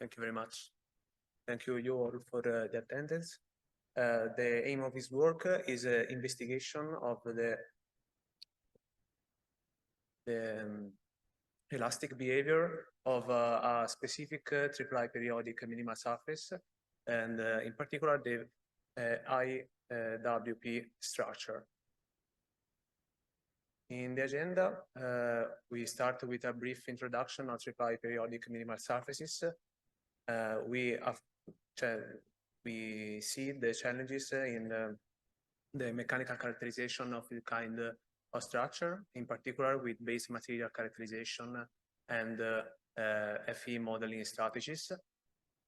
Thank you very much. Thank you all for the attendance. The aim of this work is an investigation of the elastic behavior of a specific triply periodic minimal surface, and in particular the IWP structure. In the agenda, we start with a brief introduction of triply periodic minimal surfaces. We see the challenges in the mechanical characterization of the kind of structure, in particular with base material characterization and FE modeling strategies.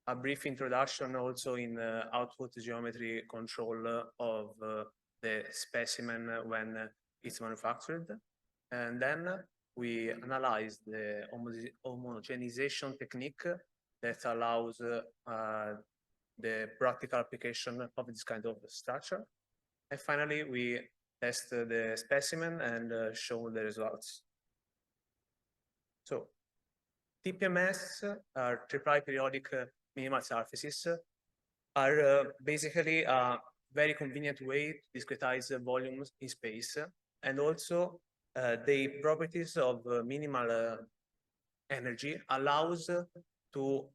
A brief introduction also in output geometry control of the specimen when it's manufactured. And then we analyze the homogenization technique that allows the practical application of this kind of structure. And finally, we test the specimen and show the results. So TPMS, triply periodic minimal surfaces, are basically a very convenient way to discretize volumes in space, and also the properties of minimal energy allows to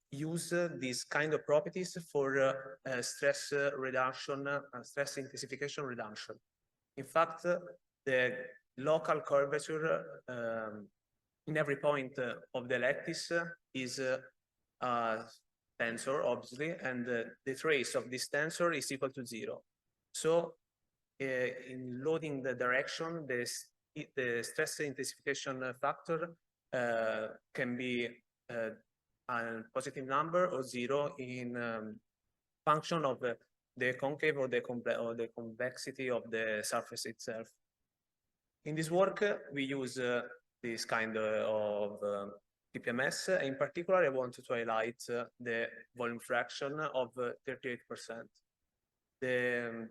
use these kind of properties for stress reduction, stress intensification reduction. In fact, the local curvature in every point of the lattice is a tensor, obviously, and the trace of this tensor is equal to 0. So in loading the direction, the stress intensification factor can be a positive number or 0 in function of the concave or the convexity of the surface itself. In this work, we use this kind of TPMS. In particular, I want to highlight the volume fraction of 38%. The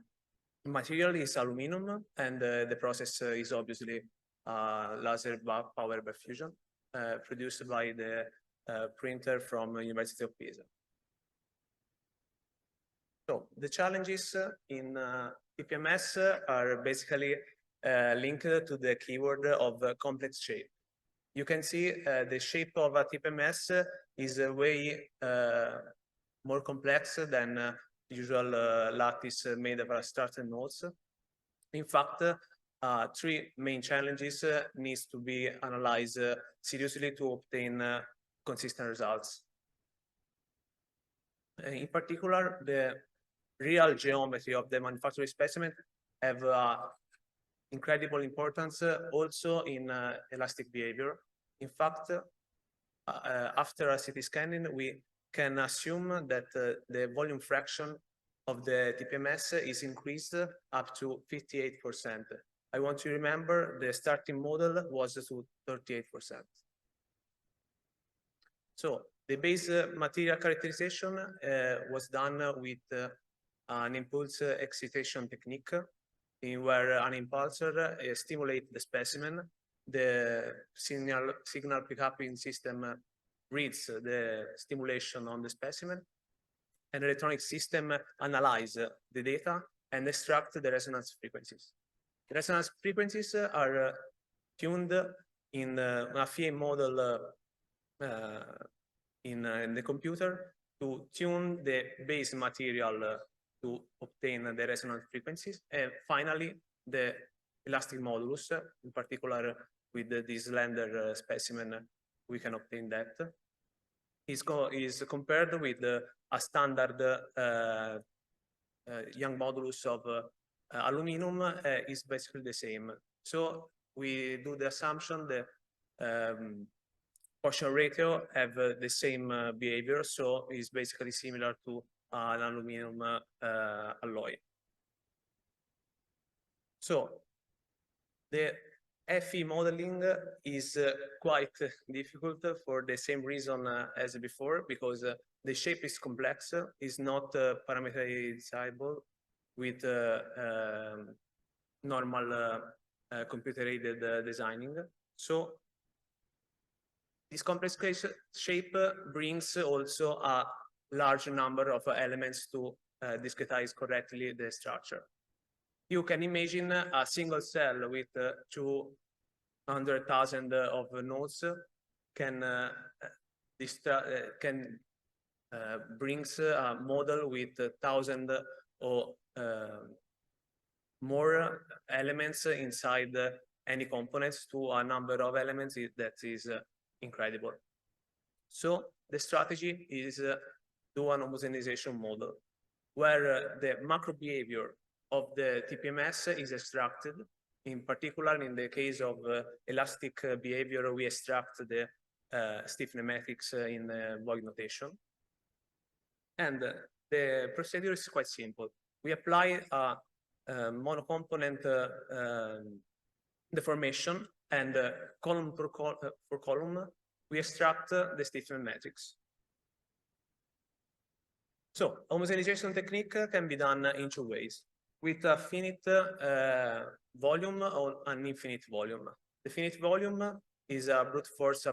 material is aluminum, and the process is obviously laser power by fusion, produced by the printer from University of Pisa. So the challenges in TPMS are basically linked to the keyword of complex shape. You can see the shape of a TPMS is way more complex than usual lattice made of starter nodes. In fact, 3 main challenges needs to be analyzed seriously to obtain consistent results. In particular, the real geometry of the manufacturing specimen have incredible importance also in elastic behavior. In fact, after a CT scanning, we can assume that the volume fraction of the TPMS is increased up to 58%. I want to remember the starting model was to 38%. So the base material characterization was done with an impulse excitation technique, in where an impulsor stimulates the specimen. The signal pickup system reads the stimulation on the specimen, and the electronic system analyzes the data and extracts the resonance frequencies. The resonance frequencies are tuned in a FEA model in the computer to tune the base material to obtain the resonance frequencies, and finally the elastic modulus, in particular with this slender specimen, we can obtain that. Is compared with a standard Young modulus of aluminum is basically the same. So we do the assumption that portion ratio have the same behavior, so it's basically similar to an aluminum alloy. So the FE modeling is quite difficult for the same reason as before, because the shape is complex, is not parameterizable with normal computer-aided designing. So This complex shape brings also a large number of elements to discretize correctly the structure. You can imagine a single cell with 200,000 of nodes brings a model with 1,000 or more elements inside any components to a number of elements that is incredible. So the strategy is do an homogenization model where the macro behavior of the TPMS is extracted. In particular, in the case of elastic behavior, we extract the stiffness metrics in void notation. And the procedure is quite simple. We apply a monocomponent deformation, and column for column, we extract the stiffness metrics. So homogenization technique can be done in two ways, with a finite volume or an infinite volume. The finite volume is a brute force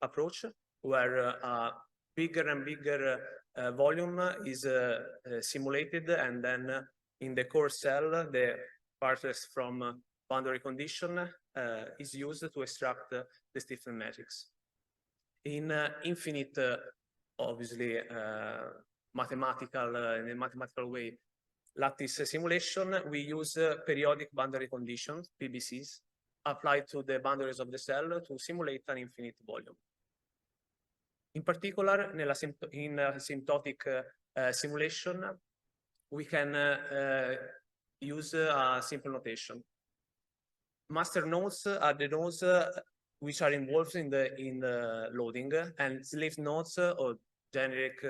approach where a bigger and bigger volume is simulated, and then in the core cell, the parts from boundary condition is used to extract the stiffness metrics. In infinite, obviously, in a mathematical way, lattice simulation, we use periodic boundary conditions, PBCs, applied to the boundaries of the cell to simulate an infinite volume. In particular, in asymptotic simulation, we can use a simple notation. Master nodes are the nodes which are involved in the loading, and slave nodes or generic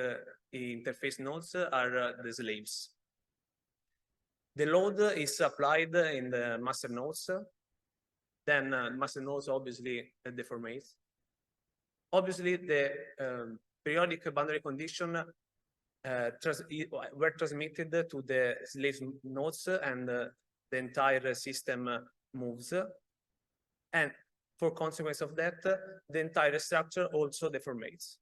interface nodes are the slaves. The load is applied in the master nodes. Then master nodes obviously deformate. Obviously, the periodic boundary condition were transmitted to the slave nodes, and the entire system moves. And for consequence of that, the entire structure also deformates.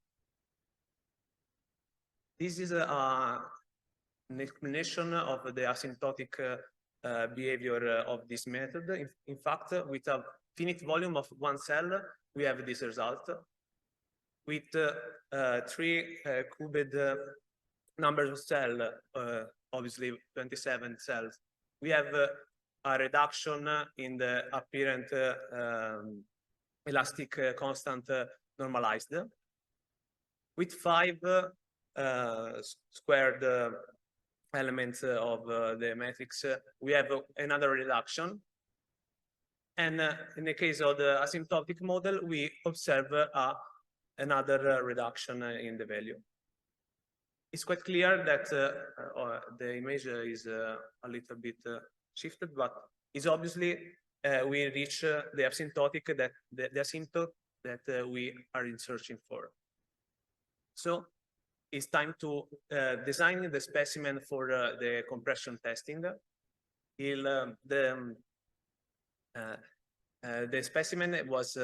This is an explanation of the asymptotic behavior of this method. In fact, with a finite volume of one cell, we have this result. With 3 cubed numbers of cells, obviously 27 cells, we have a reduction in the apparent elastic constant normalized. With 5 squared elements of the matrix, we have another reduction. And in the case of the asymptotic model, we observe another reduction in the value. It's quite clear that the image is a little bit shifted, but it's obviously we reach the asymptotic the asymptote that we are searching for. So it's time to design the specimen for the compression testing. The specimen was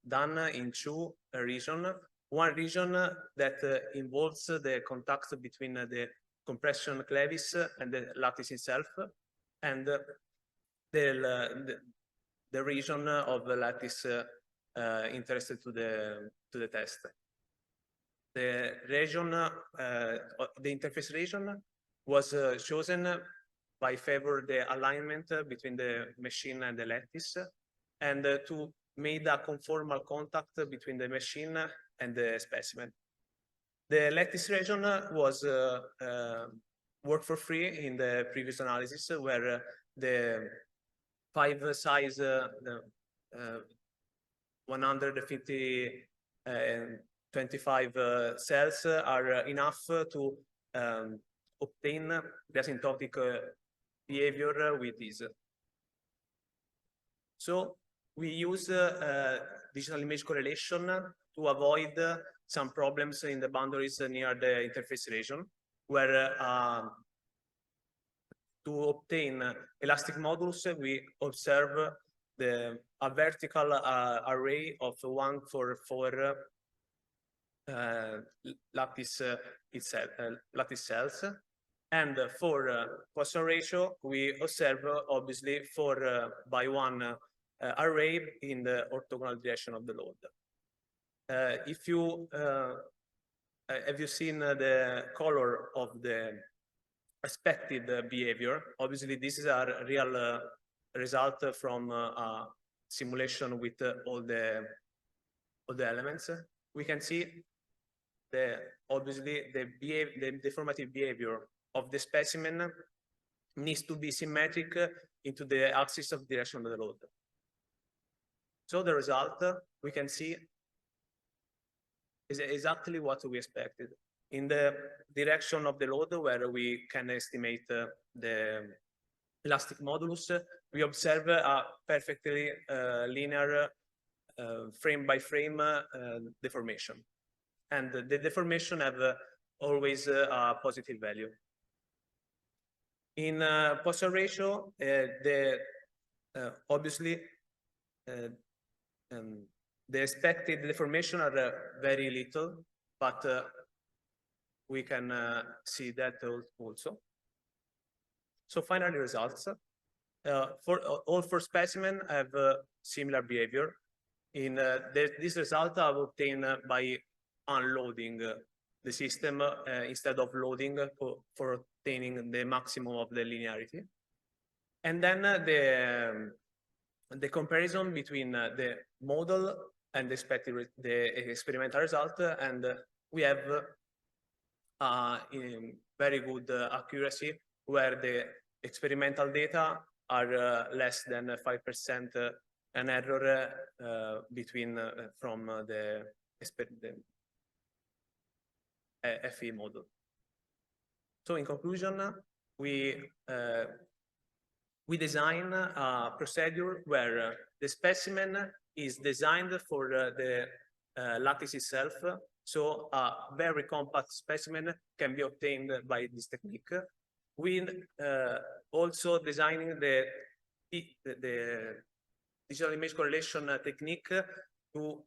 done in 2 regions. One region that involves the contact between the compression clevis and the lattice itself, and the region of the lattice interested to the test. The region, the interface region, was chosen by favor the alignment between the machine and the lattice, and to make a conformal contact between the machine and the specimen. The lattice region was worked for free in the previous analysis, where the 5 size 150 25 cells are enough to obtain the asymptotic behavior with this. So we use digital image correlation to avoid some problems in the boundaries near the interface region, where to obtain elastic modulus, we observe the a vertical array of 1 for 4 lattice lattice cells, and for Poisson ratio we observe obviously 4 by 1 array in the orthogonal direction of the load. If you have you seen the color of the expected behavior? Obviously, this is a real result from a simulation with all the elements. We can see obviously the deformative behavior of the specimen needs to be symmetric into the axis of direction of the load. So the result we can see is exactly what we expected. In the direction of the load, where we can estimate the elastic modulus, we observe a perfectly linear frame by frame deformation. And the deformation have always a positive value. In Poisson ratio, obviously the expected deformation are very little, but we can see that also. So final results. For all 4 specimens have similar behavior. In this result I've obtained by unloading the system instead of loading for obtaining the maximum of the linearity. And then the comparison between the model and the experimental result, and we have very good accuracy where the experimental data are less than 5% an error between from the FE model. So in conclusion, we design a procedure where the specimen is designed for the lattice itself, so a very compact specimen can be obtained by this technique. We also designing the digital image correlation technique to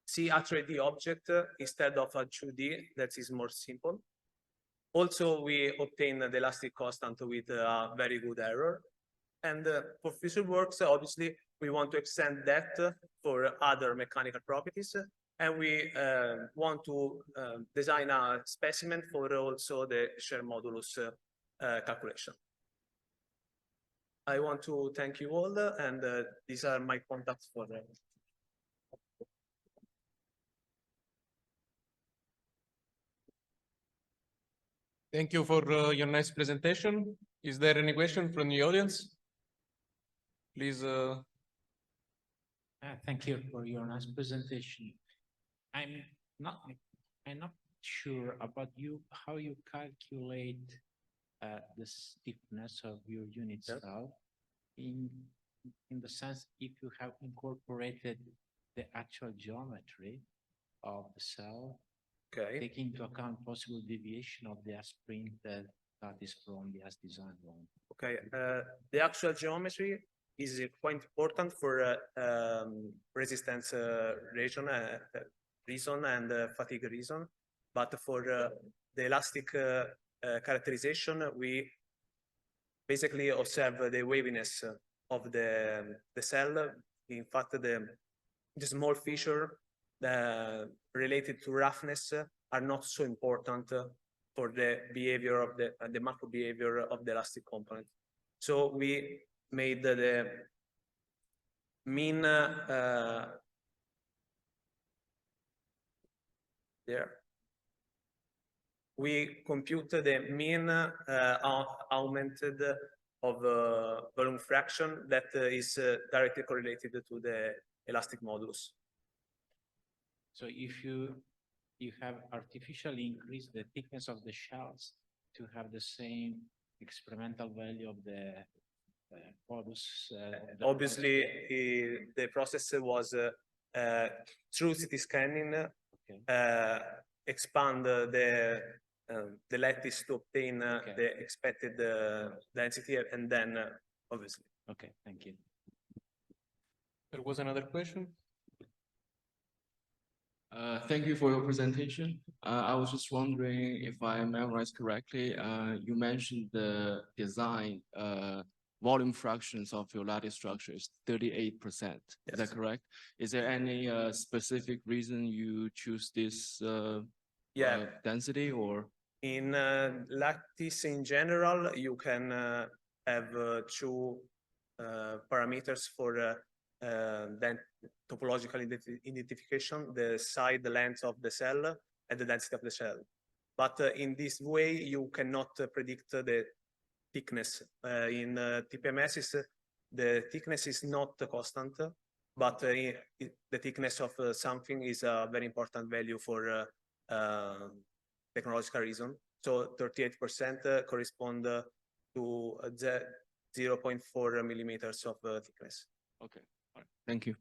see actually the object instead of a 2D that is more simple. Also, we obtain the elastic constant with a very good error. And for future works, obviously, we want to extend that for other mechanical properties. And we want to design a specimen for also the shear modulus calculation. I want to thank you all, and these are my contacts for them. Thank you for your nice presentation. Is there any question from the audience? Please. Thank you for your nice presentation. I'm not sure about how you calculate the stiffness of your unit cell. In the sense, if you have incorporated the actual geometry of the cell, taking into account possible deviation of the S-print that is from the S-design one. Okay, the actual geometry is quite important for resistance reason and fatigue reason, but for the elastic characterization, we basically observe the waviness of the cell. In fact, the small feature related to roughness are not so important for the behavior of the macro behavior of the elastic component. So we made the mean there. We computed the mean augmented of volume fraction that is directly correlated to the elastic modulus. So if you have artificially increased the thickness of the shells to have the same experimental value of the modulus. Obviously, the process was through CT scanning, expand the lattice to obtain the expected density, and then obviously. Okay, thank you. There was another question? Thank you for your presentation. I was just wondering if I memorized correctly, you mentioned the design, volume fractions of your lattice structure is 38%. Is that correct? Is there any specific reason you choose this density or? In lattice in general, you can have two parameters for then topological identification, the side length of the cell and the density of the cell. But in this way, you cannot predict the thickness. In TPMS, the thickness is not constant, but the thickness of something is a very important value for technological reason. So 38% correspond to 0.4 millimeters of thickness. Okay, all right. Thank you.